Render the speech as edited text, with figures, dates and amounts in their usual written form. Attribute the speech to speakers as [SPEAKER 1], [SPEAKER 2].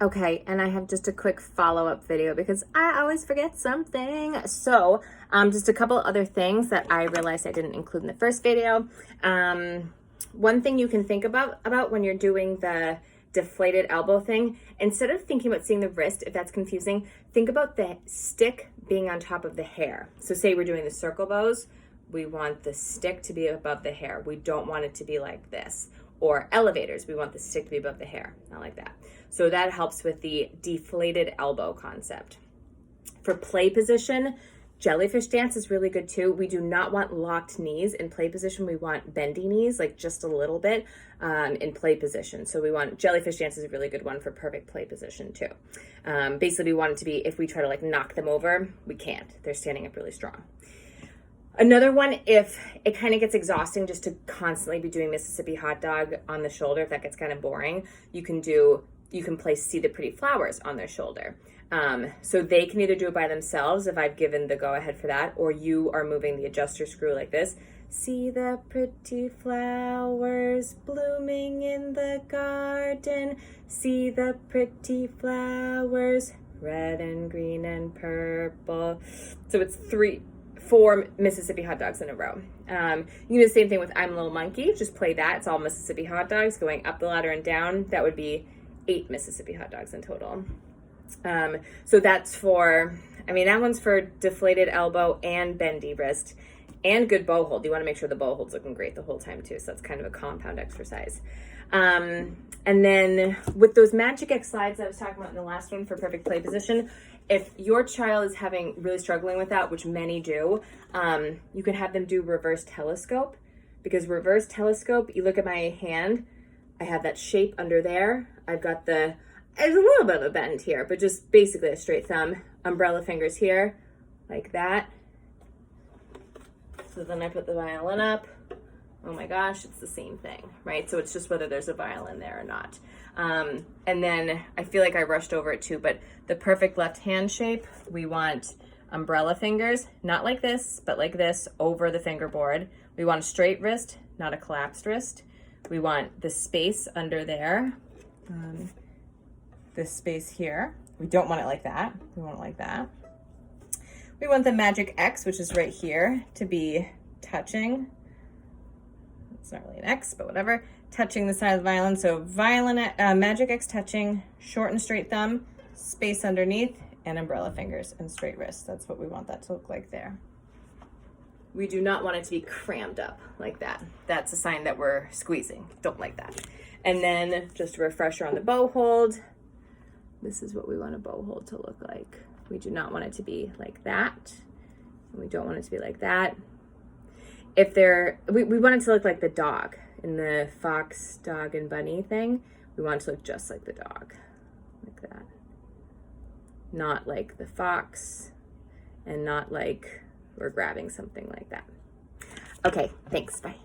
[SPEAKER 1] Okay, and I have just a quick follow-up video because I always forget something. So, just a couple other things that I realized I didn't include in the first video. One thing you can think about when you're doing the deflated elbow thing, instead of thinking about seeing the wrist, if that's confusing, think about the stick being on top of the hair. So say we're doing the circle bows, we want the stick to be above the hair. We don't want it to be like this. Or elevators, we want the stick to be above the hair, not like that. So that helps with the deflated elbow concept. For play position, jellyfish dance is really good too. We do not want locked knees in play position. We want bendy knees, like just a little bit in play position. So we want, jellyfish dance is a really good one for perfect play position too. Basically we want it to be, if we try to like knock them over, we can't. They're standing up really strong. Another one, if it kind of gets exhausting just to constantly be doing Mississippi hot dog on the shoulder, if that gets kind of boring, you can place See the Pretty Flowers on their shoulder. So they can either do it by themselves if I've given the go ahead for that, or you are moving the adjuster screw like this. See the pretty flowers blooming in the garden. See the pretty flowers, red and green and purple. So it's 4 Mississippi hot dogs in a row. You can do the same thing with I'm a Little Monkey. Just play that. It's all Mississippi hot dogs going up the ladder and down. That would be 8 Mississippi hot dogs in total. So that's for, that one's for deflated elbow and bendy wrist and good bow hold. You want to make sure the bow hold's looking great the whole time too. So that's kind of a compound exercise. And then with those Magic X slides I was talking about in the last one for perfect play position, if your child is really struggling with that, which many do, you can have them do reverse telescope, because reverse telescope, you look at my hand, I have that shape under there. I've got there's a little bit of a bend here, but just basically a straight thumb, umbrella fingers here, like that. So then I put the violin up. Oh my gosh, it's the same thing, right? So it's just whether there's a violin there or not. And then I feel like I rushed over it too, but the perfect left hand shape, we want umbrella fingers, not like this, but like this over the fingerboard. We want a straight wrist, not a collapsed wrist. We want the space under there, this space here. We don't want it like that. We want it like that. We want the Magic X, which is right here, to be touching. It's not really an X, but whatever. Touching the side of the violin. So Magic X touching, short and straight thumb, space underneath, and umbrella fingers and straight wrist. That's what we want that to look like there. We do not want it to be crammed up like that. That's a sign that we're squeezing. Don't like that. And then just a refresher on the bow hold. This is what we want a bow hold to look like. We do not want it to be like that. And we don't want it to be like that. We want it to look like the dog in the fox, dog, and bunny thing. We want it to look just like the dog, like that. Not like the fox, and not like we're grabbing something like that. Okay, thanks, bye.